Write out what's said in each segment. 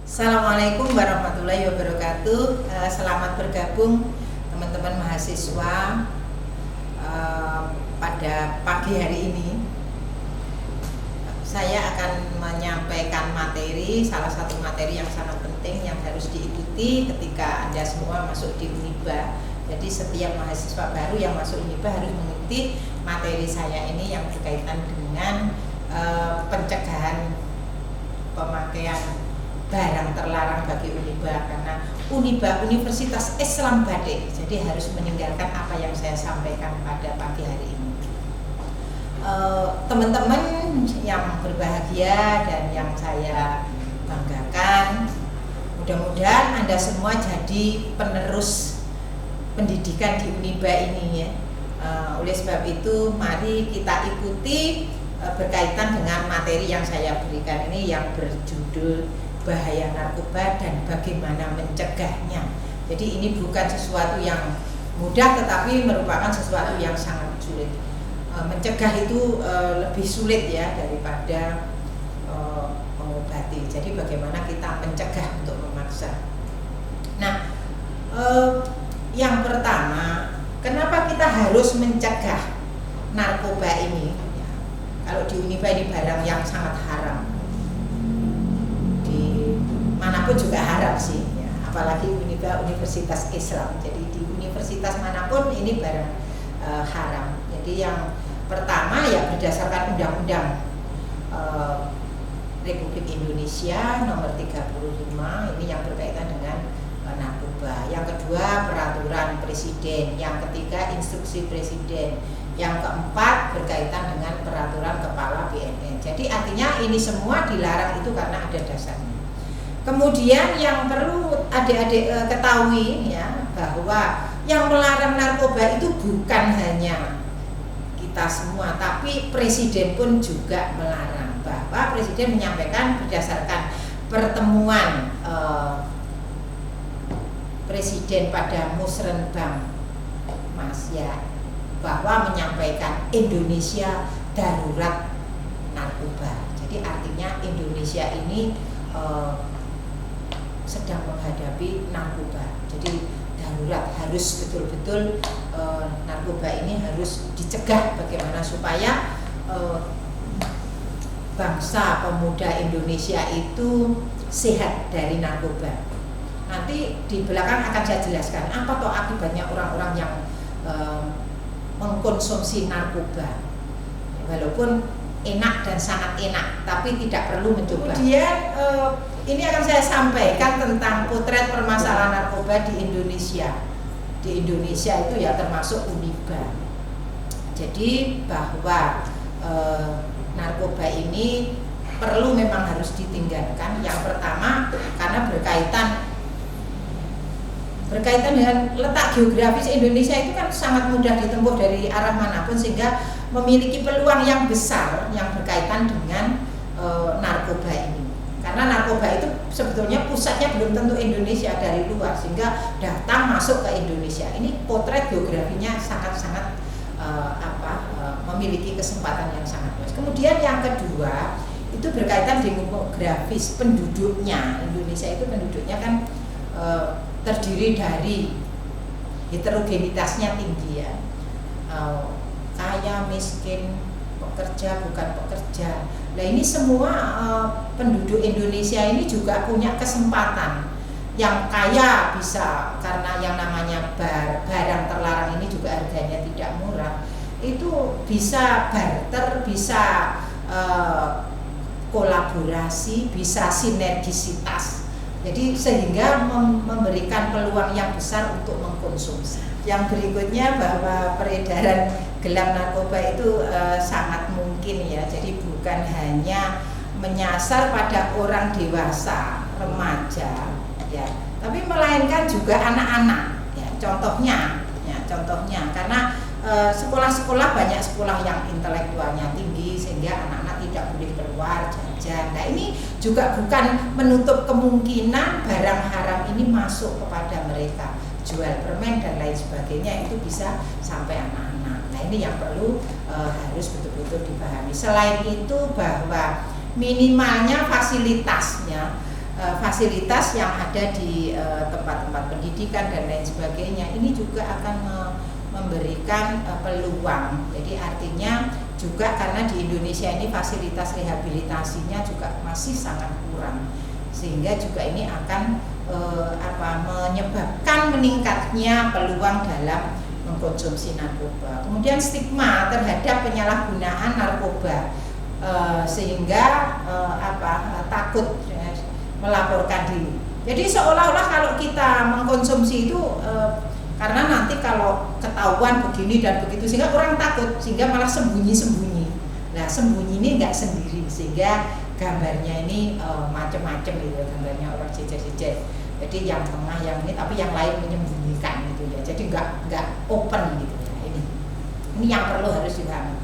Assalamualaikum warahmatullahi wabarakatuh. Selamat bergabung teman-teman mahasiswa pada pagi hari ini. Saya akan menyampaikan salah satu materi yang sangat penting yang harus diikuti ketika Anda semua masuk di Uniba. Jadi setiap mahasiswa baru yang masuk Uniba harus mengikuti materi saya ini yang berkaitan dengan pencegahan pemakaian barang terlarang bagi Uniba, karena Uniba Universitas Islam Batik, jadi harus meninggalkan apa yang saya sampaikan pada pagi hari ini. Teman-teman yang berbahagia dan yang saya banggakan, mudah-mudahan Anda semua jadi penerus pendidikan di Uniba ini ya. Oleh sebab itu mari kita ikuti berkaitan dengan materi yang saya berikan ini yang berjudul bahaya narkoba dan bagaimana mencegahnya. Jadi ini bukan sesuatu yang mudah, tetapi merupakan sesuatu yang sangat sulit. Mencegah itu lebih sulit ya daripada mengobati. Jadi bagaimana kita mencegah untuk memaksa. Nah, yang pertama, kenapa kita harus mencegah narkoba ini? Ya, kalau di Uniba ini barang yang sangat haram. Manapun juga haram sih ya, apalagi Uniba Universitas Islam. Jadi di universitas manapun ini barang haram. Jadi yang pertama ya berdasarkan Undang-Undang Republik Indonesia nomor 35 ini yang berkaitan dengan narkoba. Yang kedua peraturan presiden, yang ketiga instruksi presiden, yang keempat berkaitan dengan peraturan kepala BNN. Jadi artinya ini semua dilarang itu karena ada dasarnya. Kemudian yang perlu adik-adik ketahui ya, bahwa yang melarang narkoba itu bukan hanya kita semua, tapi presiden pun juga melarang. Bahwa presiden menyampaikan berdasarkan pertemuan presiden pada Musrenbang Mas ya, bahwa menyampaikan Indonesia darurat narkoba. Jadi artinya Indonesia ini sedang menghadapi narkoba. Jadi darurat, harus betul-betul narkoba ini harus dicegah. Bagaimana supaya bangsa pemuda Indonesia itu sehat dari narkoba. Nanti di belakang akan saya jelaskan apa toh akibatnya orang-orang yang mengkonsumsi narkoba. Walaupun enak dan sangat enak, tapi tidak perlu mencoba. Kemudian ini akan saya sampaikan tentang potret permasalahan narkoba di Indonesia. Di Indonesia itu ya termasuk Uniba. Jadi bahwa narkoba ini perlu memang harus ditinggalkan. Yang pertama karena berkaitan dengan letak geografis Indonesia itu kan sangat mudah ditempuh dari arah manapun, sehingga memiliki peluang yang besar yang berkaitan dengan narkoba ini. Karena narkoba itu sebetulnya pusatnya belum tentu Indonesia, dari luar, sehingga datang masuk ke Indonesia. Ini potret geografinya sangat-sangat memiliki kesempatan yang sangat luas. Kemudian yang kedua itu berkaitan dengan demografis penduduknya. Indonesia itu penduduknya kan terdiri dari heterogenitasnya tinggi ya, kaya, miskin, pekerja, bukan pekerja. Nah ini semua penduduk Indonesia ini juga punya kesempatan. Yang kaya bisa, karena yang namanya barang terlarang ini juga harganya tidak murah, itu bisa barter, bisa kolaborasi, bisa sinergisitas. Jadi sehingga memberikan peluang yang besar untuk mengkonsumsi. Yang berikutnya bahwa peredaran gelap narkoba itu sangat mungkin ya. Jadi bukan hanya menyasar pada orang dewasa, remaja ya, tapi melainkan juga anak-anak ya. Contohnya karena sekolah-sekolah banyak sekolah yang intelektualnya tinggi sehingga anak-anak tidak boleh keluar jajan. Nah ini juga bukan menutup kemungkinan barang haram ini masuk kepada mereka, jual permen dan lain sebagainya, itu bisa sampai anak-anak. Nah ini yang perlu harus betul-betul dipahami. Selain itu bahwa minimalnya fasilitasnya fasilitas yang ada di tempat-tempat pendidikan dan lain sebagainya ini juga akan memberikan peluang. Jadi artinya juga karena di Indonesia ini fasilitas rehabilitasinya juga masih sangat kurang, sehingga juga ini akan menyebabkan meningkatnya peluang dalam mengkonsumsi narkoba. Kemudian stigma terhadap penyalahgunaan narkoba, sehingga takut melaporkan diri. Jadi seolah-olah kalau kita mengkonsumsi itu karena nanti kalau ketahuan begini dan begitu, sehingga orang takut, sehingga malah sembunyi-sembunyi. Nah, sembunyi ini nggak sendiri, sehingga gambarnya ini macam-macam gitu, gambarnya orang jejer-jejer. Jadi yang tengah yang ini, tapi yang lain menyembunyikan gitu ya. Jadi nggak open gitu ya. Ini yang perlu harus dipahami.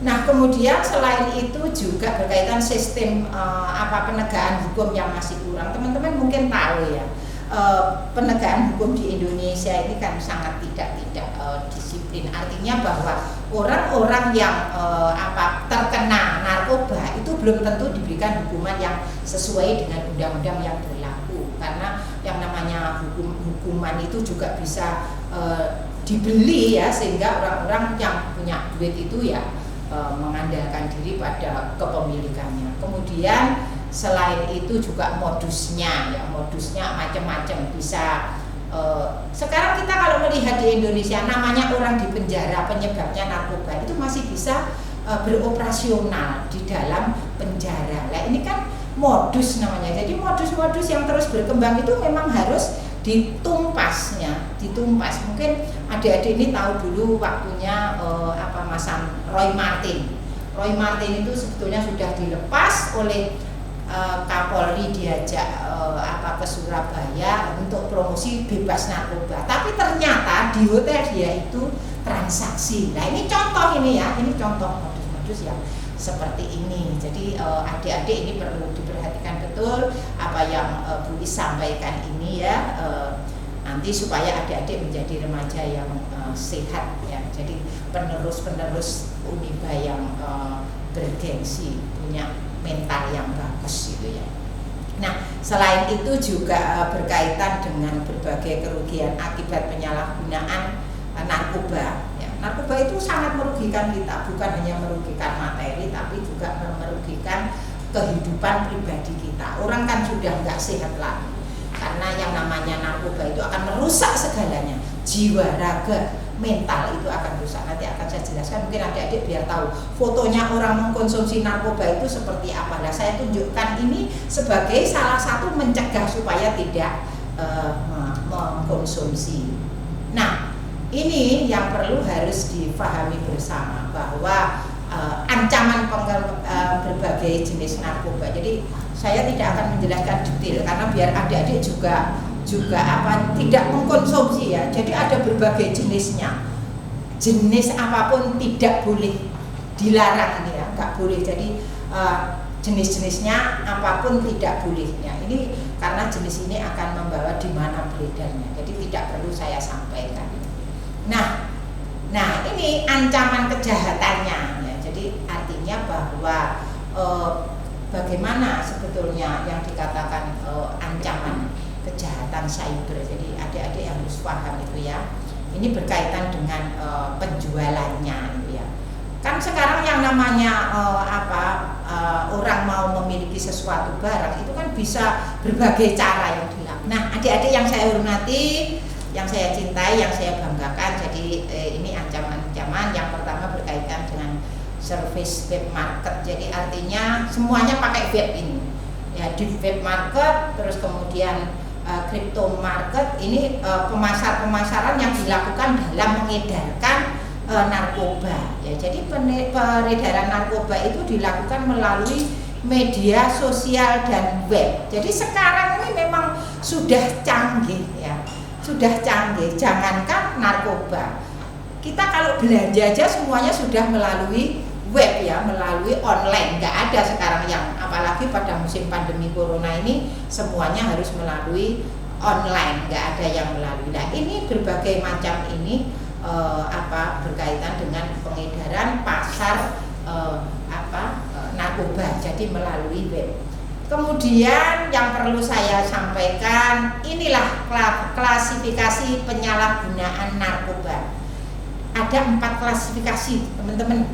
Nah, kemudian selain itu juga berkaitan sistem penegakan hukum yang masih kurang. Teman-teman mungkin tahu ya, penegakan hukum di Indonesia ini kan sangat tidak disiplin. Artinya bahwa orang-orang yang terkena narkoba itu belum tentu diberikan hukuman yang sesuai dengan undang-undang yang berlaku, karena yang namanya hukuman itu juga bisa dibeli ya, sehingga orang-orang yang punya duit itu ya mengandalkan diri pada kepemilikannya. Kemudian selain itu juga modusnya macam-macam bisa. Sekarang kita kalau melihat di Indonesia, namanya orang di penjara penyebabnya narkoba itu masih bisa beroperasional di dalam penjara. Nah, ini kan modus namanya. Jadi modus-modus yang terus berkembang itu memang harus ditumpas. Mungkin adik-adik ini tahu dulu waktunya Mas Roy Martin itu sebetulnya sudah dilepas oleh Kapolri, diajak ke Surabaya untuk promosi bebas narkoba. Tapi ternyata di hotel dia itu transaksi. Nah, ini contoh modus-modus yang seperti ini. Jadi adik-adik ini perlu diperhatikan betul apa yang Bu Is sampaikan ini ya, nanti supaya adik-adik menjadi remaja yang sehat ya. Jadi penerus Uniba yang bergengsi, punya mental yang bagus gitu ya. Nah, selain itu juga berkaitan dengan berbagai kerugian akibat penyalahgunaan narkoba ya. Narkoba itu sangat merugikan kita, bukan hanya merugikan materi tapi juga merugikan kehidupan pribadi kita. Orang kan sudah nggak sehat lagi karena yang namanya narkoba itu akan merusak segalanya, jiwa, raga, mental itu akan rusak. Nanti akan saya jelaskan, mungkin adik-adik biar tahu fotonya orang mengkonsumsi narkoba itu seperti apa. Nah, saya tunjukkan ini sebagai salah satu mencegah supaya tidak mengkonsumsi. Nah, ini yang perlu harus difahami bersama bahwa ancaman berbagai jenis narkoba. Jadi saya tidak akan menjelaskan detail karena biar adik-adik juga tidak mengkonsumsi ya. Jadi ada berbagai jenisnya. Jenis apapun tidak boleh dilarang ini ya, nggak boleh. Jadi jenis-jenisnya apapun tidak boleh. Ya, ini karena jenis ini akan membawa di mana beredarnya. Jadi tidak perlu saya sampaikan. Nah ini ancaman kejahatannya ya. Jadi artinya bahwa bagaimana sebetulnya yang dikatakan ancaman kejahatan cyber. Jadi adik-adik harus paham itu ya. Ini berkaitan dengan penjualannya itu ya. Kan sekarang yang namanya orang mau memiliki sesuatu barang itu kan bisa berbagai cara yang dilakukan. Nah, adik-adik yang saya hormati, yang saya cintai, yang saya banggakan. Jadi ini ancaman-ancaman yang pertama berkaitan dengan service web market. Jadi artinya semuanya pakai web ini. Ya, di web market, terus kemudian crypto market ini pemasaran yang dilakukan dalam mengedarkan narkoba ya. Jadi peredaran narkoba itu dilakukan melalui media sosial dan web. Jadi sekarang ini memang sudah canggih ya, sudah canggih. Jangankan narkoba, kita kalau belanja aja semuanya sudah melalui web ya, melalui online. Nggak ada sekarang yang, apalagi pada musim pandemi corona ini semuanya harus melalui online, nggak ada yang melalui. Nah, ini berbagai macam ini berkaitan dengan pengedaran pasar narkoba, jadi melalui web. Kemudian yang perlu saya sampaikan, inilah klasifikasi penyalahgunaan narkoba. Ada 4 klasifikasi teman-teman.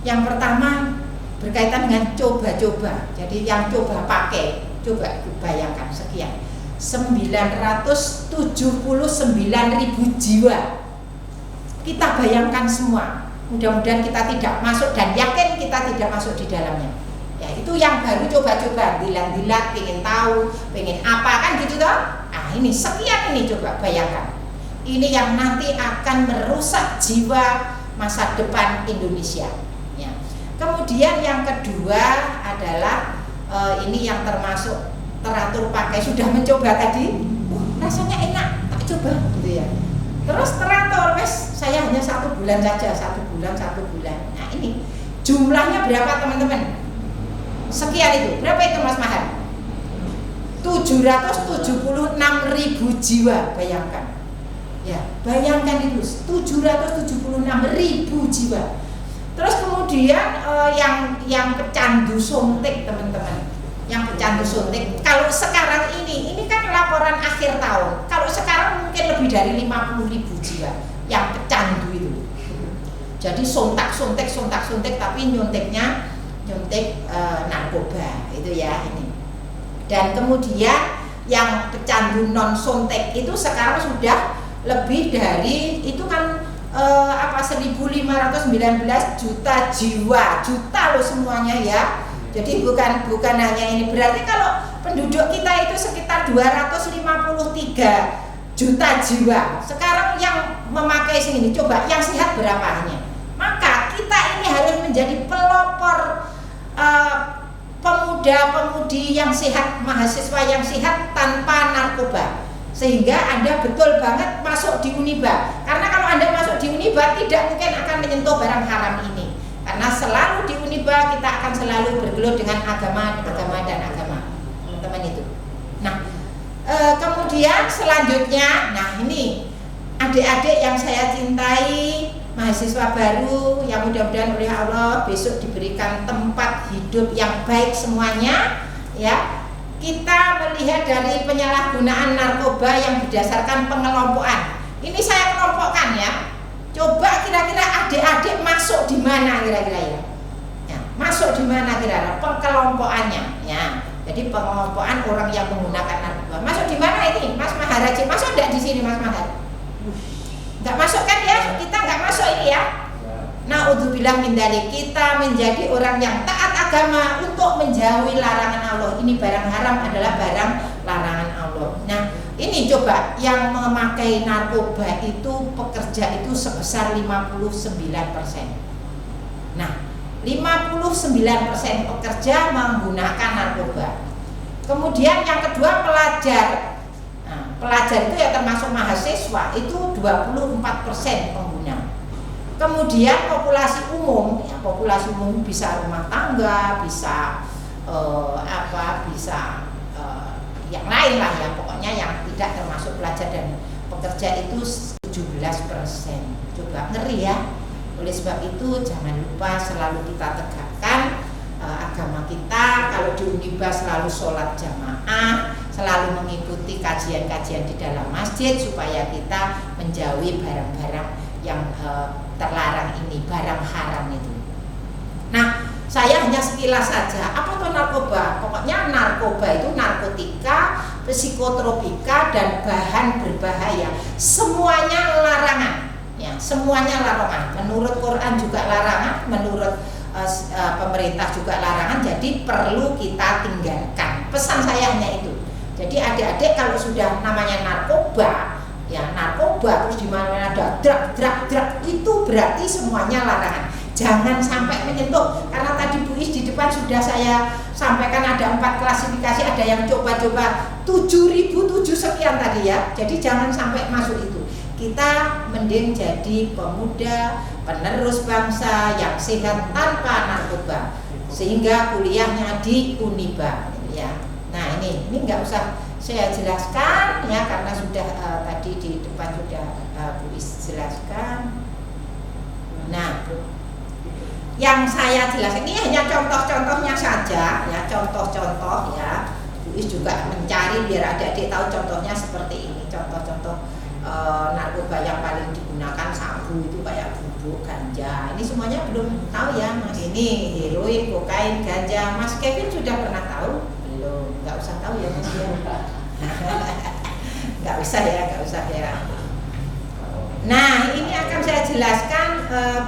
Yang pertama berkaitan dengan coba-coba. Jadi yang coba pakai, coba bayangkan sekian, 979.000 jiwa. Kita bayangkan semua. Mudah-mudahan kita tidak masuk dan yakin kita tidak masuk di dalamnya. Ya, itu yang baru coba-coba, dilat-dilat, pengen tahu, pengen apa kan gitu toh. Nah, ini sekian ini coba bayangkan. Ini yang nanti akan merusak jiwa masa depan Indonesia. Ya. Kemudian yang kedua adalah ini yang termasuk teratur pakai, sudah mencoba tadi, rasanya enak, tak coba gitu ya. Terus teratur, wes saya hanya 1 bulan saja, 1 bulan. Nah ini jumlahnya berapa teman-teman? Sekian itu, berapa itu Mas Mahar? 776.000 jiwa, bayangkan. Ya, bayangkan itu 776.000 jiwa. Terus kemudian yang pecandu suntik teman-teman, yang pecandu suntik. Kalau sekarang ini kan laporan akhir tahun. Kalau sekarang mungkin lebih dari 50.000 jiwa yang pecandu itu. Jadi suntik tapi nyuntik narkoba itu ya ini. Dan kemudian yang pecandu non suntik itu sekarang sudah lebih dari itu kan 1.519 juta jiwa, juta loh semuanya ya. Jadi bukan hanya ini, berarti kalau penduduk kita itu sekitar 253 juta jiwa. Sekarang yang memakai sini, coba yang sehat berapanya? Maka kita ini harus menjadi pelopor pemuda-pemudi yang sehat, mahasiswa yang sehat tanpa narkoba. Sehingga Anda betul banget masuk di Uniba. Karena kalau Anda masuk di Uniba tidak mungkin akan menyentuh barang haram ini. Karena selalu di Uniba kita akan selalu bergelut dengan agama, teman-teman itu. Nah, kemudian selanjutnya, nah ini adik-adik yang saya cintai, mahasiswa baru yang mudah-mudahan oleh Allah besok diberikan tempat hidup yang baik semuanya, ya. Kita melihat dari penyalahgunaan narkoba yang berdasarkan pengelompokan. Ini saya kelompokkan ya. Coba kira-kira adik-adik masuk di mana kira-kira ya? Ya, masuk di mana kira-kira pengelompokannya? Ya. Jadi pengelompokan orang yang menggunakan narkoba. Masuk di mana ini, Mas Maharaji? Masuk enggak di sini, Mas Mahar? Enggak masuk kan ya? Kita enggak masuk ini ya. Na'udzubillah min dzalik, kita menjadi orang yang taat agama untuk menjauhi larangan Allah. Ini barang haram adalah barang larangan Allah. Nah, ini coba yang memakai narkoba itu pekerja itu sebesar 59%. Nah, 59% pekerja menggunakan narkoba. Kemudian yang kedua pelajar. Nah, pelajar itu ya termasuk mahasiswa itu 24% pengguna. Kemudian populasi umum, ya, populasi umum bisa rumah tangga, bisa yang lain lah ya, pokoknya yang tidak termasuk pelajar dan pekerja itu 17%. Coba ngeri ya. Oleh sebab itu jangan lupa selalu kita tegakkan agama kita. Kalau di Uniba selalu sholat jamaah, selalu mengikuti kajian-kajian di dalam masjid supaya kita menjauhi barang-barang yang terlarang ini, barang haram itu. Nah, saya hanya sekilas saja. Apa itu narkoba? Pokoknya narkoba itu narkotika, psikotropika dan bahan berbahaya. Semuanya larangan. Ya, semuanya larangan. Menurut Quran juga larangan, menurut pemerintah juga larangan. Jadi perlu kita tinggalkan. Pesan saya hanya itu. Jadi adik-adik kalau sudah namanya narkoba, ya narkoba terus di mana-mana ada drug itu berarti semuanya larangan. Jangan sampai menyentuh, karena tadi Bu Is di depan sudah saya sampaikan ada 4 klasifikasi, ada yang coba-coba 7.007 sekian tadi ya. Jadi jangan sampai masuk itu. Kita mending jadi pemuda penerus bangsa yang sehat tanpa narkoba, sehingga kuliahnya di Uniba ya. Nah ini nggak usah saya jelaskan ya, karena sudah tadi di depan sudah Bu Is jelaskan. Nah Yang saya jelaskan ini hanya contoh-contohnya saja ya, contoh-contoh ya. Bu Is juga mencari biar adik-adik tahu contohnya seperti ini. Contoh-contoh narkoba yang paling digunakan sabu itu kayak bubuk, ganja. Ini semuanya belum tahu ya, Mas. Ini heroin, kokain, ganja. Mas Kevin sudah pernah tahu? Belum. Nggak usah tahu ya, Mas ya. Nggak usah ya. Nah, ini akan saya jelaskan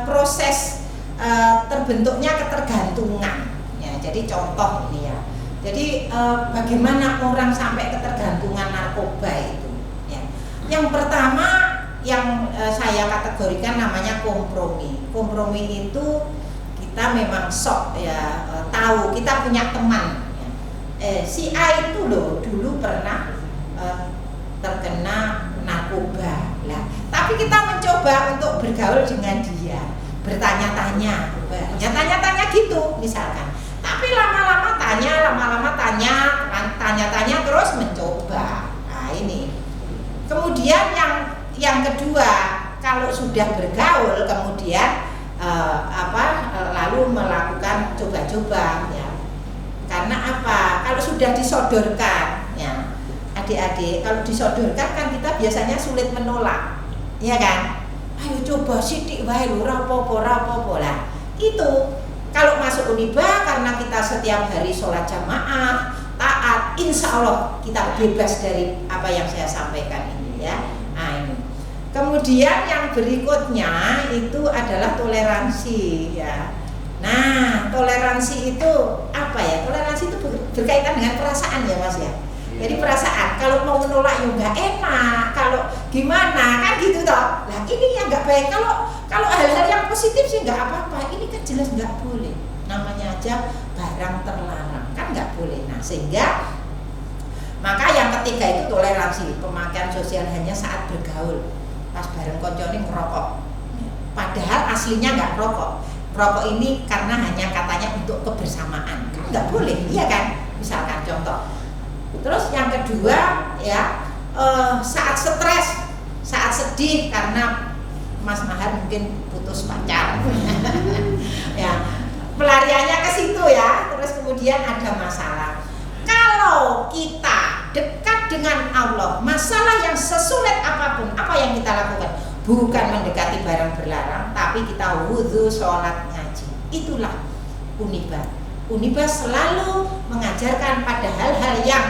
proses terbentuknya ketergantungan. Ya, jadi contoh ini ya. Jadi bagaimana orang sampai ketergantungan narkoba itu? Ya. Yang pertama yang saya kategorikan namanya kompromi. Kompromi itu kita memang sok ya, tahu kita punya teman. Ya. Si A itu loh dulu pernah terkena narkoba. Lah, tapi kita mencoba untuk bergaul dengan dia. Bertanya-tanya gitu misalkan. Tapi lama-lama tanya terus mencoba. Nah ini. Kemudian yang kedua, kalau sudah bergaul kemudian lalu melakukan coba-coba ya. Karena apa? Kalau sudah disodorkan ya, adik-adik, kalau disodorkan kan kita biasanya sulit menolak, ya kan? Ayo coba sidik wae lho, ora apa-apa lah. Itu kalau masuk Uniba karena kita setiap hari sholat jamaah, taat, insya Allah kita bebas dari apa yang saya sampaikan ini ya. Nah ini. Kemudian yang berikutnya itu adalah toleransi ya. Nah toleransi itu apa ya? Toleransi itu berkaitan dengan perasaan ya Mas ya. Jadi perasaan, kalau mau menolak ya nggak enak, kalau gimana kan gitu toh. Nah ini yang nggak baik. Kalau hal-hal yang positif sih nggak apa-apa. Ini kan jelas nggak boleh. Namanya aja barang terlarang, kan nggak boleh. Nah sehingga maka yang ketiga itu toleransi, pemakaian sosial hanya saat bergaul. Pas bareng koncone ngerokok, padahal aslinya nggak rokok. Rokok ini karena hanya katanya untuk kebersamaan, kan nggak boleh, iya kan? Misalkan contoh. Terus yang kedua ya saat stres, saat sedih karena Mas Mahar mungkin putus pacar, ya pelariannya ke situ ya. Terus kemudian ada masalah. Kalau kita dekat dengan Allah, masalah yang sesulit apapun, apa yang kita lakukan? Bukan mendekati barang berlarang, tapi kita wudhu, sholat, ngaji. Itulah Uniba. Uniba selalu mengajarkan pada hal-hal yang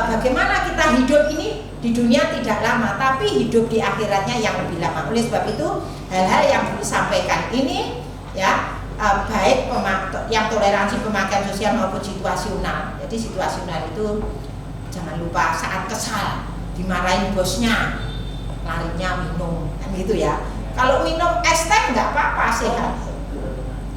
bagaimana kita hidup ini di dunia tidak lama, tapi hidup di akhiratnya yang lebih lama. Oleh sebab itu hal-hal yang disampaikan ini ya baik yang toleransi pemakaian sosial maupun situasional. Jadi situasional itu jangan lupa saat kesal dimarahin bosnya, larinya minum kan gitu ya. Kalau minum es teh nggak apa-apa, sehat.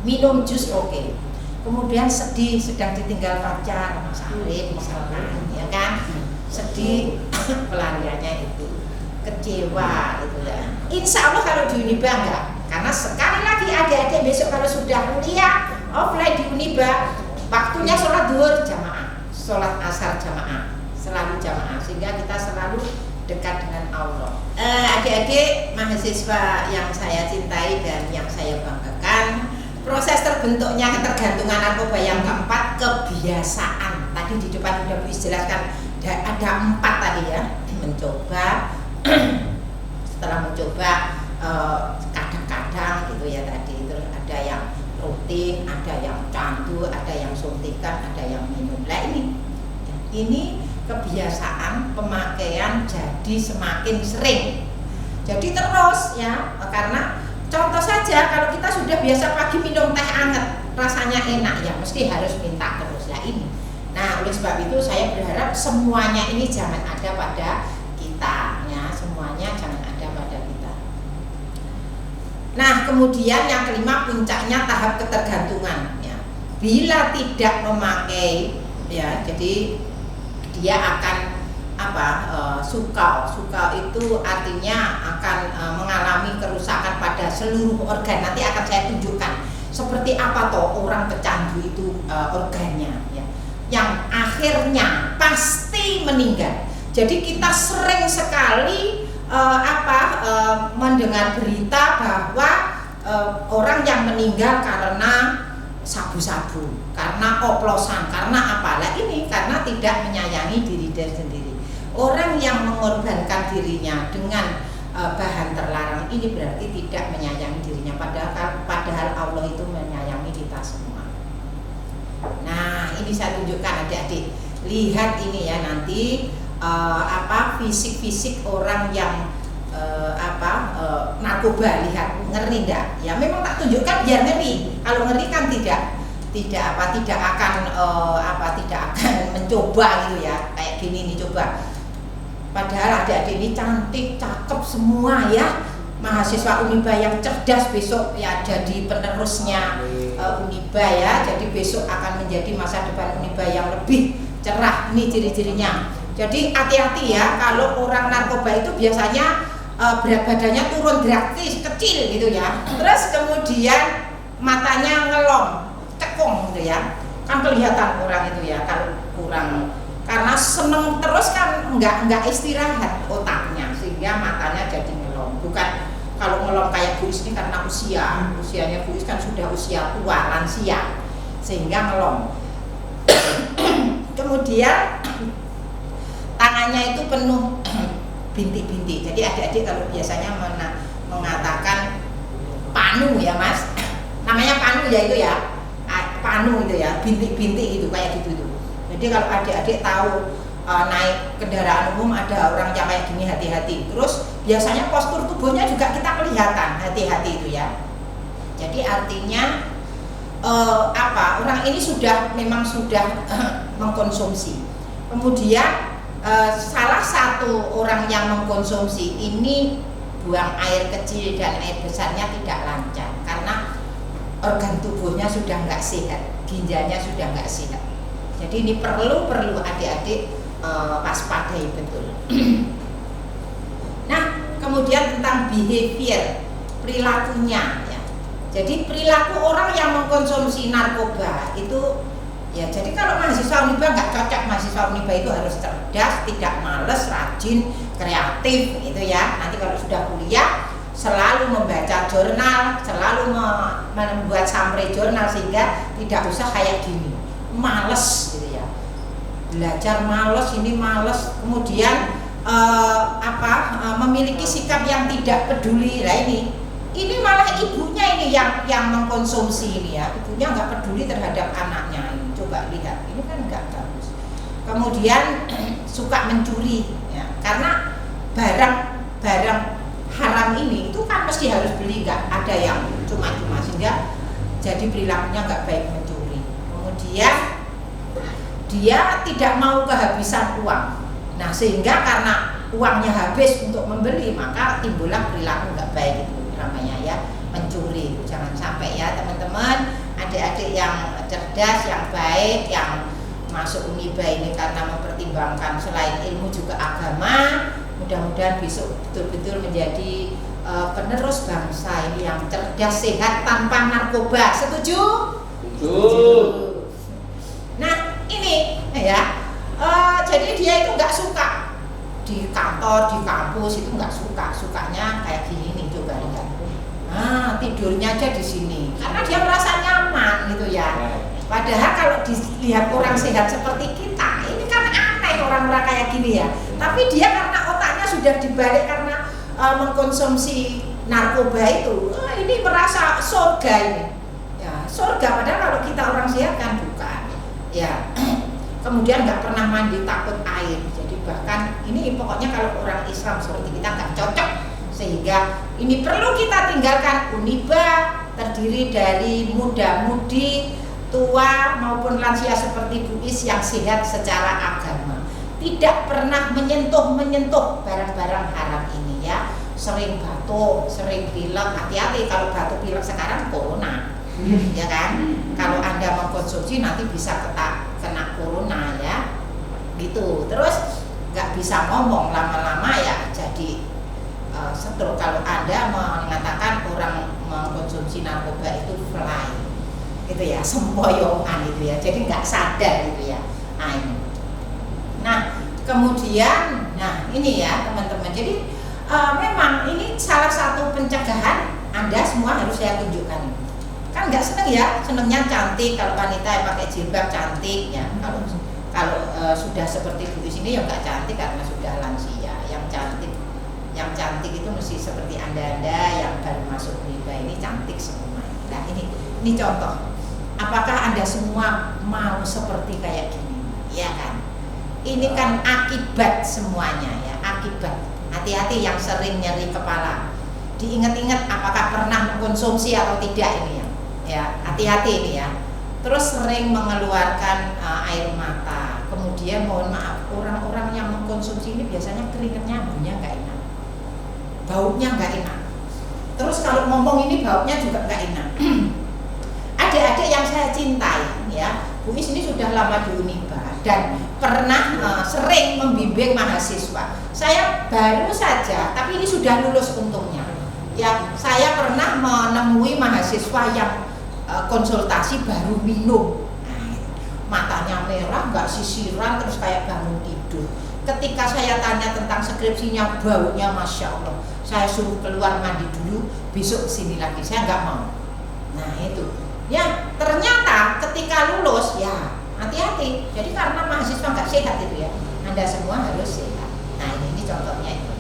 Minum jus oke. Kemudian sedih sedang ditinggal pacar, salib misalkan, ya kan? Sedih pelariannya itu, kecewa itu ya. Insya Allah kalau di Uniba enggak, karena sekali lagi adik-adik besok kalau sudah kuliah offline di Uniba, waktunya sholat zuhur jamaah, sholat asar jamaah, selalu jamaah, sehingga kita selalu dekat dengan Allah. Adik-adik mahasiswa yang saya cintai dan yang saya banggakan, proses terbentuknya ketergantungan narkoba yang keempat, kebiasaan. Tadi di depan sudah Bu jelaskan ada 4 tadi ya. Mencoba, setelah mencoba kadang-kadang gitu ya tadi. Terus ada yang rutin, ada yang candu, ada yang suntikan, ada yang minum. Nah ini kebiasaan pemakaian jadi semakin sering. Jadi terus ya, karena contoh saja kalau kita sudah biasa pagi minum teh hangat, rasanya enak ya, mesti harus minta terus lah ini. Nah, oleh sebab itu saya berharap semuanya ini jangan ada pada kita ya, semuanya jangan ada pada kita. Nah, kemudian yang kelima puncaknya tahap ketergantungan ya. Bila tidak memakai ya, jadi dia akan sukal itu artinya akan mengalami kerusakan pada seluruh organ. Nanti akan saya tunjukkan seperti apa toh orang pecandu itu organnya ya, yang akhirnya pasti meninggal. Jadi kita sering sekali mendengar berita bahwa orang yang meninggal karena sabu-sabu, karena oplosan, karena apalah ini karena tidak menyayangi diri sendiri. Orang yang mengorbankan dirinya dengan bahan terlarang ini berarti tidak menyayangi dirinya, padahal Allah itu menyayangi kita semua. Nah, ini saya tunjukkan adik-adik. Lihat ini ya nanti fisik-fisik orang yang narkoba, lihat ngeri enggak? Ya memang tak tunjukkan biar ngeri. Kalau ngeri kan tidak akan mencoba gitu ya. Kayak gini nih coba. Padahal adik-adik ini cantik, cakep semua ya. Mahasiswa Uniba yang cerdas besok ya jadi penerusnya Uniba ya. Jadi besok akan menjadi masa depan Uniba yang lebih cerah. Ini ciri-cirinya. Jadi hati-hati ya, kalau orang narkoba itu biasanya berat badannya turun drastis, kecil gitu ya. Terus kemudian matanya ngelom, cekung gitu ya. Kan kelihatan orang itu ya kalau kurang, karena seneng terus kan nggak istirahat otaknya sehingga matanya jadi ngelom. Bukan kalau ngelom kayak Bu Is ini karena usianya Bu Is kan sudah usia tua, lansia sehingga ngelom. Kemudian tangannya itu penuh bintik-bintik. Jadi adik-adik kalau biasanya mengatakan panu ya Mas, namanya panu ya itu ya, panu itu ya, bintik-bintik itu kayak gitu tuh. Jadi kalau adik-adik tahu naik kendaraan umum ada orang yang kayak gini, hati-hati. Terus biasanya postur tubuhnya juga kita kelihatan, hati-hati itu ya. Jadi artinya orang ini memang sudah mengkonsumsi. Kemudian salah satu orang yang mengkonsumsi ini buang air kecil dan air besarnya tidak lancar karena organ tubuhnya sudah nggak sehat, ginjalnya sudah nggak sehat. Jadi ini perlu adik-adik waspadai betul. Nah, kemudian tentang behavior, perilakunya ya. Jadi perilaku orang yang mengkonsumsi narkoba itu ya, jadi kalau mahasiswa Uniba nggak cocok. Mahasiswa Uniba itu harus cerdas, tidak males, rajin, kreatif gitu ya. Nanti kalau sudah kuliah selalu membaca jurnal, selalu membuat summary jurnal sehingga tidak usah kayak gini, males gitu ya. Belajar males, ini males, kemudian memiliki sikap yang tidak peduli. Lah ini malah ibunya ini yang mengkonsumsi ini ya. Ibunya nggak peduli terhadap anaknya. Coba lihat, ini kan nggak bagus. Kemudian suka mencuri ya, karena barang haram ini itu kan mesti harus beli, nggak ada yang cuma-cuma, sehingga jadi perilakunya nggak baik, mencuri. Kemudian dia tidak mau kehabisan uang. Nah, sehingga karena uangnya habis untuk membeli, maka timbullah perilaku nggak baik, itu namanya ya, mencuri. Jangan sampai ya teman-teman, adik-adik yang cerdas, yang baik, yang masuk Uniba ini karena mempertimbangkan selain ilmu juga agama. Mudah-mudahan besok betul-betul menjadi penerus bangsa ini yang cerdas, sehat, tanpa narkoba. Setuju? Setuju. Nah ini ya, jadi dia itu nggak suka di kantor, di kampus itu nggak suka, sukanya kayak gini nih, coba lihat. Tidurnya aja di sini karena dia merasa nyaman gitu ya. Padahal kalau dilihat orang sehat seperti kita, ini kan aneh orang-orang kayak gini ya. Tapi dia karena otaknya sudah dibalik karena mengkonsumsi narkoba itu, ini merasa surga ini. Ya, surga. Padahal kalau kita orang sehat kan bukan. Ya. Kemudian nggak pernah mandi, takut air. Jadi bahkan ini pokoknya kalau orang Islam seperti kita nggak cocok. Sehingga ini perlu kita tinggalkan. Uniba terdiri dari muda-mudi, tua maupun lansia seperti Bu Is yang sehat secara agama. Tidak pernah menyentuh barang-barang haram ini ya. Sering batuk, sering pilek, hati-hati kalau batuk pilek sekarang corona. Ya kan? Kalau Anda mengkonsumsi nanti bisa kena corona ya. Gitu. Terus nggak bisa ngomong, lama-lama ya jadi stroke. Kalau Anda mengatakan orang mengkonsumsi narkoba itu fly, gitu ya, sempoyongan gitu ya, jadi nggak sadar gitu ya. Nah kemudian, nah ini ya teman-teman, jadi memang ini salah satu pencegahan Anda semua harus saya tunjukkan ini. Kan nggak seneng ya, senengnya cantik, kalau wanita yang pakai jilbab cantik ya. Kalau sudah seperti Bu Is ini ya nggak cantik karena sudah lansia. Yang cantik itu mesti seperti Anda yang baru masuk Unibah ini cantik semua. Nah ini contoh. Apakah Anda semua mau seperti kayak gini? Ya kan? Ini kan akibat semuanya ya, akibat. Hati-hati yang sering nyeri kepala. Diingat-ingat apakah pernah mengkonsumsi atau tidak ini ya. Ya, hati-hati ini ya. Terus sering mengeluarkan air mata. Kemudian mohon maaf, orang-orang yang mengkonsumsi ini biasanya keringatnya baunya nggak enak. Baunya nggak enak. Terus kalau ngomong ini baunya juga nggak enak. Adik-adik yang saya cintai ya, Bu Is ini sudah lama di Unibah dan pernah sering membimbing mahasiswa. Saya baru saja, tapi ini sudah lulus untungnya. Ya, saya pernah menemui mahasiswa yang konsultasi baru minum. Nah, matanya merah, nggak sisiran, terus kayak bangun tidur. Ketika saya tanya tentang skripsinya, baunya Masya Allah. Saya suruh keluar mandi dulu, besok kesini lagi. Saya nggak mau. Nah itu. Ya ternyata ketika lulus ya hati-hati. Jadi karena mahasiswa nggak sehat itu ya, Anda semua harus sehat. Nah ini contohnya itu.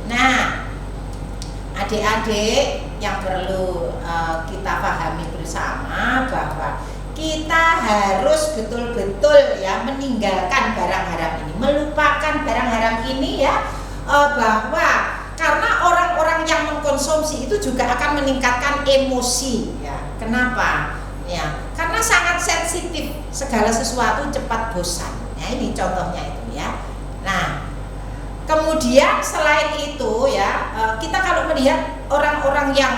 Nah adik-adik yang perlu kita pahami bersama bahwa kita harus betul-betul ya meninggalkan barang haram ini, melupakan barang haram ini ya, bahwa karena orang-orang yang mengkonsumsi itu juga akan meningkatkan emosi ya. Kenapa? Ya, karena sangat sensitif, segala sesuatu cepat bosan. Ya, ini contohnya itu ya. Nah, kemudian selain itu ya, kita kalau melihat orang-orang yang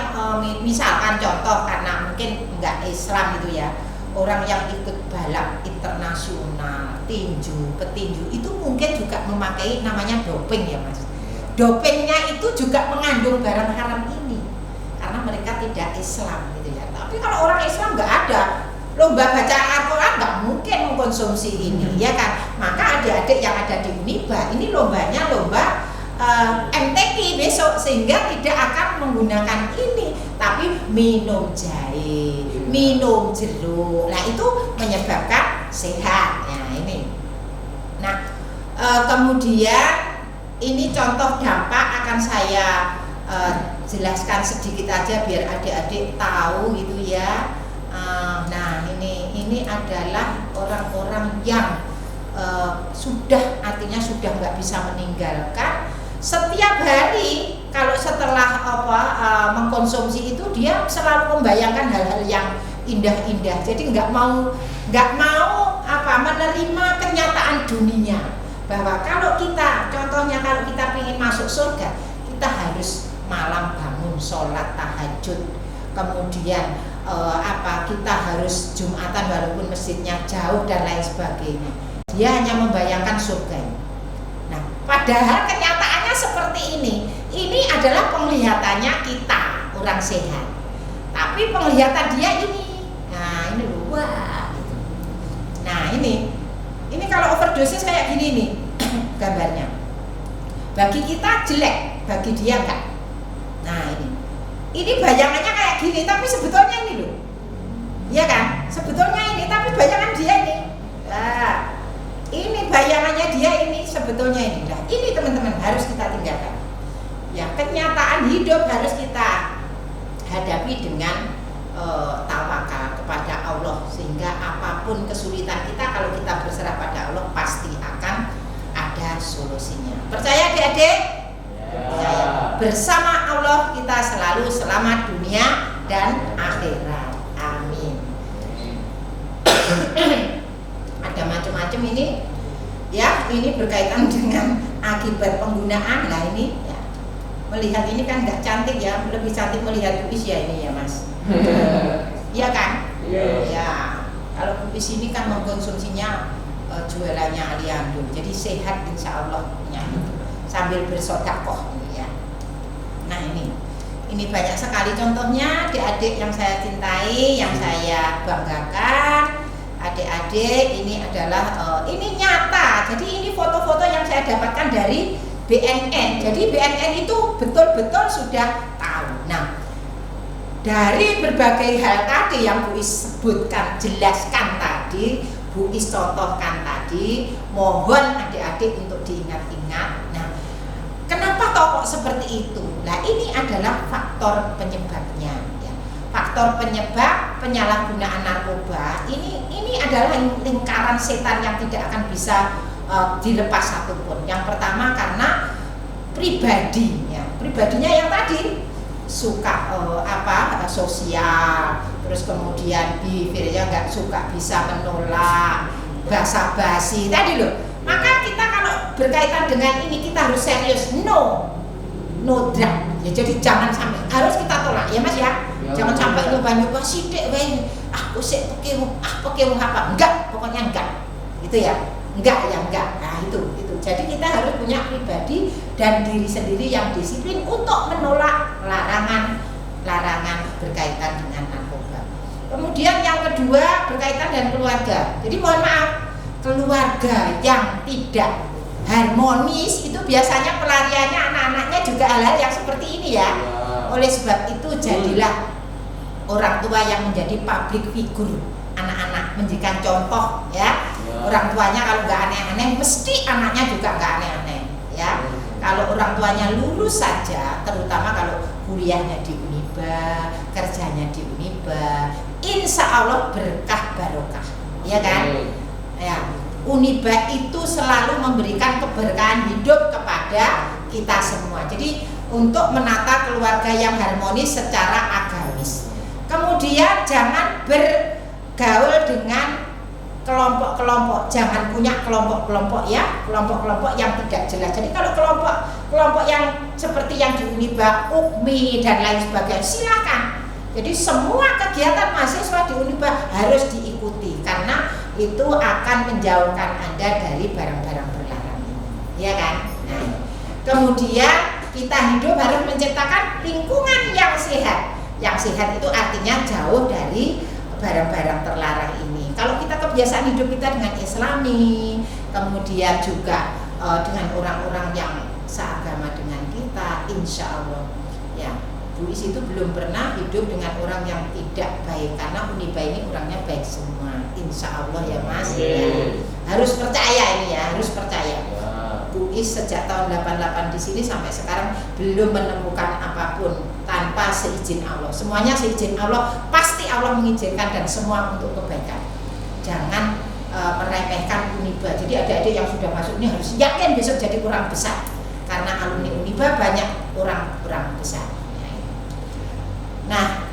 misalkan contoh karena mungkin enggak Islam itu ya, orang yang ikut balap internasional, petinju itu mungkin juga memakai namanya doping ya Mas. Dopingnya itu juga mengandung barang haram ini karena mereka tidak Islam gitu ya. Tapi kalau orang Islam nggak ada lomba baca Al-Quran, nggak mungkin mengkonsumsi ini ya kan. Maka adik-adik yang ada di Unibah ini lombanya lomba MTQ besok, sehingga tidak akan menggunakan ini, tapi minum jahe, minum jeruk. Nah itu menyebabkan sehat. Nah ini. Nah kemudian ini contoh dampak akan saya jelaskan sedikit aja biar adik-adik tahu gitu ya. Nah ini adalah orang-orang yang sudah artinya sudah nggak bisa meninggalkan. Setiap hari kalau setelah mengkonsumsi itu dia selalu membayangkan hal-hal yang indah-indah. Jadi nggak mau menerima kenyataan dunia. Bahwa kalau kita, contohnya kalau kita ingin masuk surga, kita harus malam bangun sholat tahajud, kemudian kita harus Jumatan walaupun masjidnya jauh dan lain sebagainya. Dia hanya membayangkan surga. Nah, padahal kenyataannya seperti ini. Ini adalah penglihatannya kita orang sehat, tapi penglihatan dia ini. Nah ini loh, wah. Nah ini kalau overdosis kayak gini nih gambarnya. Bagi kita jelek, bagi dia enggak. Nah ini bayangannya kayak gini, tapi sebetulnya ini loh. Iya kan? Sebetulnya ini, tapi bayangan dia ini. Nah, ini bayangannya dia ini, sebetulnya ini. Nah, ini teman-teman harus kita tinggalkan. Ya, kenyataan hidup harus kita hadapi dengan tawakal kepada Allah, sehingga apapun kesulitan kita, kalau kita berserah pada Allah pasti akan ada solusinya. Percaya adik-adik? Percaya. Bersama Allah kita selalu selamat dunia dan akhirat. Amin. Ada macam-macam ini ya, ini berkaitan dengan akibat penggunaan. Nah ini ya, melihat ini kan nggak cantik ya, lebih cantik melihat Bupis ya ini ya Mas. Iya kan? Ya. Kalau Bupis ini kan mengkonsumsinya jualannya Aliando, jadi sehat insya Allah ya, sambil bersodakoh ya. Nah ini banyak sekali contohnya adik-adik yang saya cintai, yang saya banggakan. Adik-adik ini adalah ini nyata. Jadi ini foto-foto yang saya dapatkan dari BNN. Jadi BNN itu betul-betul sudah tahu. Nah, dari berbagai hal tadi yang Bu Is sebutkan, jelaskan tadi, Bu Is contohkan tadi, mohon adik-adik untuk diingat-ingat. Nah, kenapa kok seperti itu? Nah, ini adalah faktor penyebabnya. Ya. Faktor penyebab penyalahgunaan narkoba ini adalah lingkaran setan yang tidak akan bisa dilepas satupun. Yang pertama karena pribadinya yang tadi suka sosial, terus kemudian behaviornya nggak suka, bisa menolak, basa-basi tadi loh. Maka kita kalau berkaitan dengan ini kita harus serius, no drug ya, jadi jangan sampai, harus kita tolak ya Mas ya, jangan sampai nyoba-nyoba sidik aku sih pakai apa, enggak, pokoknya enggak gitu ya, enggak. Nah itu jadi kita harus punya pribadi dan diri sendiri yang disiplin untuk menolak larangan berkaitan dengan narkoba. Kemudian yang kedua berkaitan dengan keluarga. Jadi mohon maaf, keluarga yang tidak harmonis itu biasanya pelariannya anak-anaknya juga hal-hal yang seperti ini ya. Oleh sebab itu jadilah orang tua yang menjadi public figure anak-anak, menjadikan contoh ya. Orang tuanya kalau nggak aneh-aneh, mesti anaknya juga nggak aneh-aneh ya. Kalau orang tuanya lurus saja, terutama kalau kuliahnya di Uniba, kerjanya di Uniba, insya Allah berkah barokah, ya kan? Ya, Uniba itu selalu memberikan keberkahan hidup kepada kita semua. Jadi untuk menata keluarga yang harmonis secara agamis. Kemudian jangan bergaul dengan kelompok-kelompok, jangan punya kelompok-kelompok ya, kelompok-kelompok yang tidak jelas. Jadi kalau kelompok yang seperti yang di Uniba, UKMI dan lain sebagainya, silakan. Jadi semua kegiatan mahasiswa di Uniba harus diikuti karena itu akan menjauhkan Anda dari barang-barang berlarang, ya kan? Nah, kemudian kita hidup harus menciptakan lingkungan yang sehat. Yang sehat itu artinya jauh dari barang-barang terlarang ini. Kalau kita kebiasaan hidup kita dengan Islami, kemudian juga dengan orang-orang yang seagama dengan kita, insya Allah ya, Bu Is itu belum pernah hidup dengan orang yang tidak baik, karena Uniba ini orangnya baik semua, insya Allah ya Mas ya. Harus percaya ini ya, harus percaya. Bu Is sejak tahun 88 di sini sampai sekarang belum menemukan apapun tanpa seizin Allah. Semuanya seizin Allah, pasti Allah mengizinkan dan semua untuk kebaikan. Jangan meremehkan Uniba. Jadi adik-adik yang sudah masuk ini harus yakin besok jadi orang besar, karena alumni Uniba banyak orang besar. Nah,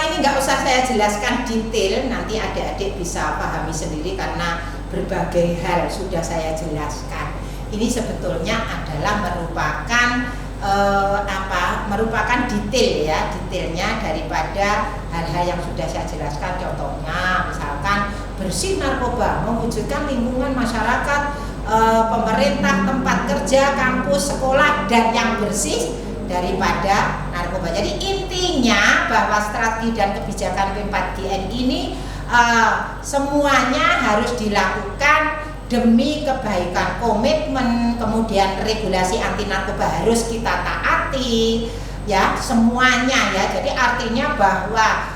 ini nggak usah saya jelaskan detail, nanti adik-adik bisa pahami sendiri karena berbagai hal sudah saya jelaskan. Ini sebetulnya adalah merupakan detailnya daripada hal-hal yang sudah saya jelaskan. Contohnya misalkan bersih narkoba, mewujudkan lingkungan masyarakat, pemerintah, tempat kerja, kampus, sekolah, dan yang bersih daripada narkoba. Jadi intinya bahwa strategi dan kebijakan P4GN ini semuanya harus dilakukan demi kebaikan, komitmen, kemudian regulasi anti narkoba harus kita taati ya, semuanya ya. Jadi artinya bahwa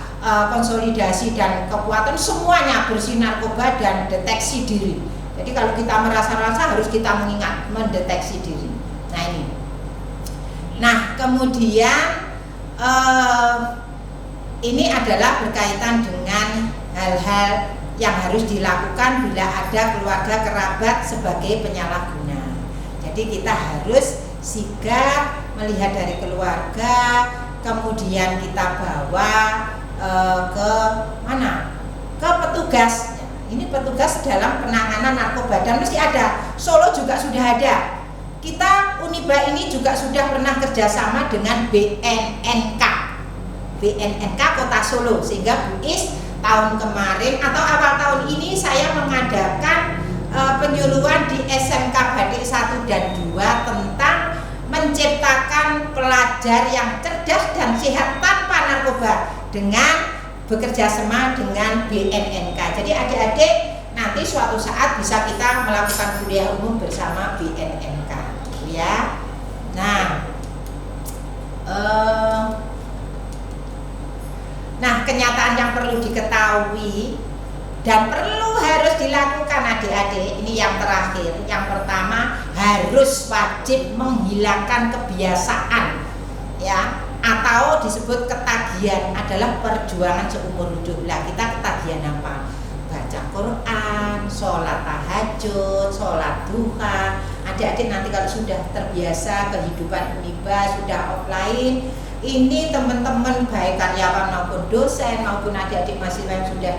konsolidasi dan kekuatan semuanya bersih narkoba dan deteksi diri. Jadi kalau kita merasa-rasa harus kita mendeteksi diri. Nah ini. Nah kemudian ini adalah berkaitan dengan hal-hal yang harus dilakukan bila ada keluarga kerabat sebagai penyalahguna. Jadi kita harus sigap melihat dari keluarga, kemudian kita bawa ke mana? Ke petugas. Ini petugas dalam penanganan narkoba dan mesti ada. Solo juga sudah ada. Kita Uniba ini juga sudah pernah kerjasama dengan BNNK Kota Solo, sehingga Bu Is tahun kemarin atau awal tahun ini saya mengadakan penyuluhan di SMK Batik 1 dan 2 tentang menciptakan pelajar yang cerdas dan sehat tanpa narkoba dengan bekerja sama dengan BNNK. Jadi adik-adik nanti suatu saat bisa kita melakukan kuliah umum bersama BNNK ya. Nah perlu diketahui dan perlu harus dilakukan adik-adik, ini yang terakhir. Yang pertama, harus wajib menghilangkan kebiasaan ya, atau disebut ketagihan, adalah perjuangan seumur hidup. Lah kita ketagihan apa? Baca Quran, sholat tahajud, sholat duha. Adik-adik nanti kalau sudah terbiasa kehidupan Uniba, sudah offline, ini teman-teman baik karyawan maupun dosen maupun adik-adik mahasiswa yang sudah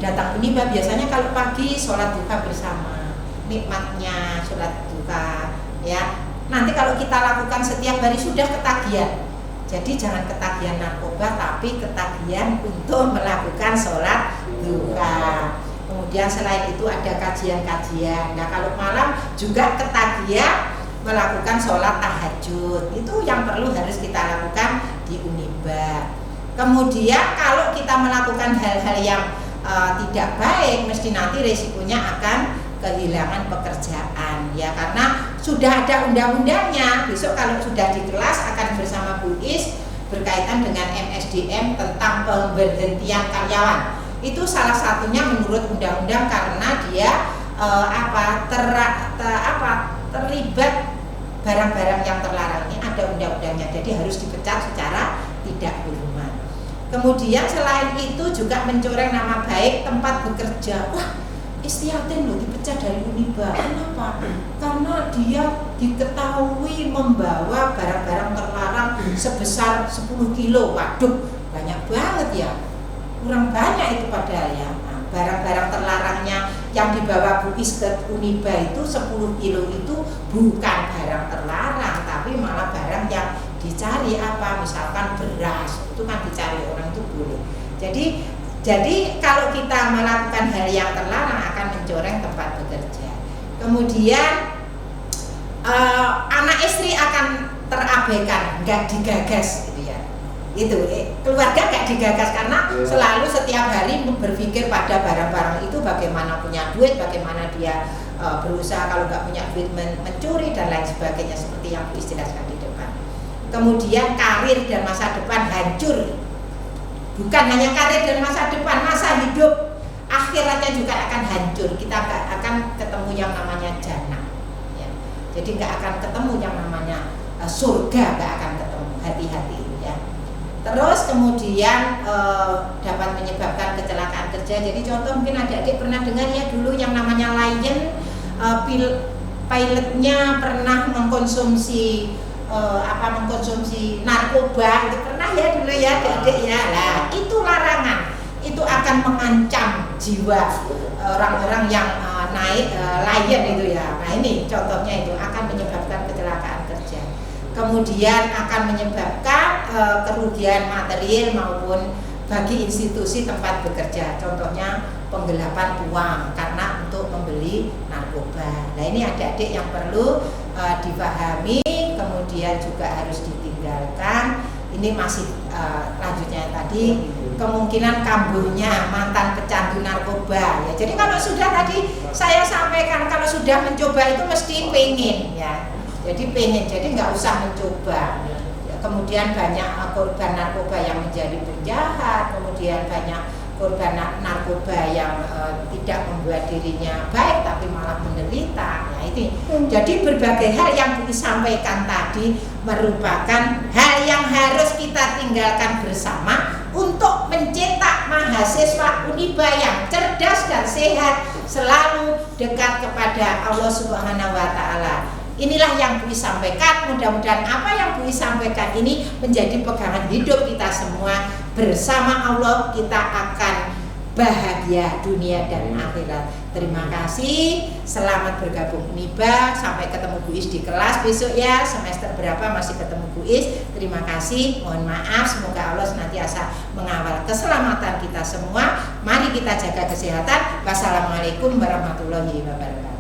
datang Uniba, biasanya kalau pagi sholat duha bersama, nikmatnya sholat duha ya. Nanti kalau kita lakukan setiap hari sudah ketagihan. Jadi jangan ketagihan narkoba, tapi ketagihan untuk melakukan sholat duha. Kemudian selain itu ada kajian-kajian. Nah kalau malam juga ketagihan melakukan sholat tahajud. Itu yang perlu harus kita lakukan di Uniba. Kemudian kalau kita melakukan hal-hal yang tidak baik, mesti nanti resikonya akan kehilangan pekerjaan ya, karena sudah ada undang-undangnya. Besok kalau sudah di kelas akan bersama Bu Is berkaitan dengan MSDM tentang pemberhentian karyawan. Itu salah satunya menurut undang-undang karena dia terlibat barang-barang yang terlarang. Ini ada undang-undangnya, jadi harus dipecat secara tidak hormat. Kemudian selain itu juga mencoreng nama baik tempat bekerja. Wah, Istiatin loh dipecat dari Uniba. Kenapa? Karena dia diketahui membawa barang-barang terlarang sebesar 10 kilo. Waduh, banyak banget ya. Kurang banyak itu padahal ya. Nah, barang-barang terlarangnya yang dibawa Bu Is ke Uniba itu 10 kilo itu bukan barang terlarang, tapi malah barang yang dicari apa, misalkan beras, itu kan dicari orang itu boleh. Jadi kalau kita melakukan hal yang terlarang akan mencoreng tempat bekerja. Kemudian anak istri akan terabaikan, nggak digagas gitu ya. Itu keluarga nggak digagas karena selalu setiap hari berpikir pada barang-barang itu, bagaimana punya duit, bagaimana dia berusaha kalau nggak punya duit mencuri dan lain sebagainya, seperti yang Bu Is jelaskan di depan. Kemudian karir dan masa depan hancur. Bukan hanya karir dan masa depan, masa hidup akhiratnya juga akan hancur. Kita nggak akan ketemu yang namanya jannah ya. Jadi nggak akan ketemu yang namanya surga, nggak akan ketemu. Hati-hati ya. Terus kemudian dapat menyebabkan kecelakaan kerja. Jadi contoh mungkin adik-adik pernah dengar ya dulu yang namanya Lion, pilotnya pernah mengkonsumsi narkoba, itu pernah ya dulu ya adik-adik ya. Nah itu larangan, itu akan mengancam jiwa orang-orang yang naik Lion itu ya. Nah ini contohnya, itu akan menyebabkan kecelakaan kerja. Kemudian akan menyebabkan kerugian material maupun bagi institusi tempat bekerja. Contohnya penggelapan uang karena untuk membeli narkoba. Nah ini adik-adik yang perlu dipahami, kemudian juga harus ditinggalkan. Ini masih lanjutnya tadi, kemungkinan kambuhnya mantan pecandu narkoba ya. Jadi kalau sudah tadi saya sampaikan, kalau sudah mencoba itu mesti pengen ya. Jadi pengen, jadi nggak usah mencoba ya. Kemudian banyak korban narkoba yang menjadi penjahat, kemudian banyak korban narkoba yang tidak membuat dirinya baik tapi malah menderita. Nah ini jadi berbagai hal yang disampaikan tadi merupakan hal yang harus kita tinggalkan bersama untuk mencetak mahasiswa Uniba yang cerdas dan sehat, selalu dekat kepada Allah Subhanahu wa Ta'ala. Inilah yang Bu Is sampaikan. Mudah-mudahan apa yang Bu Is sampaikan ini menjadi pegangan hidup kita semua. Bersama Allah kita akan bahagia dunia dan akhirat. Terima kasih. Selamat bergabung Uniba. Sampai ketemu Bu Is di kelas besok ya. Semester berapa masih ketemu Bu Is. Terima kasih. Mohon maaf. Semoga Allah senantiasa mengawal keselamatan kita semua. Mari kita jaga kesehatan. Wassalamualaikum warahmatullahi wabarakatuh.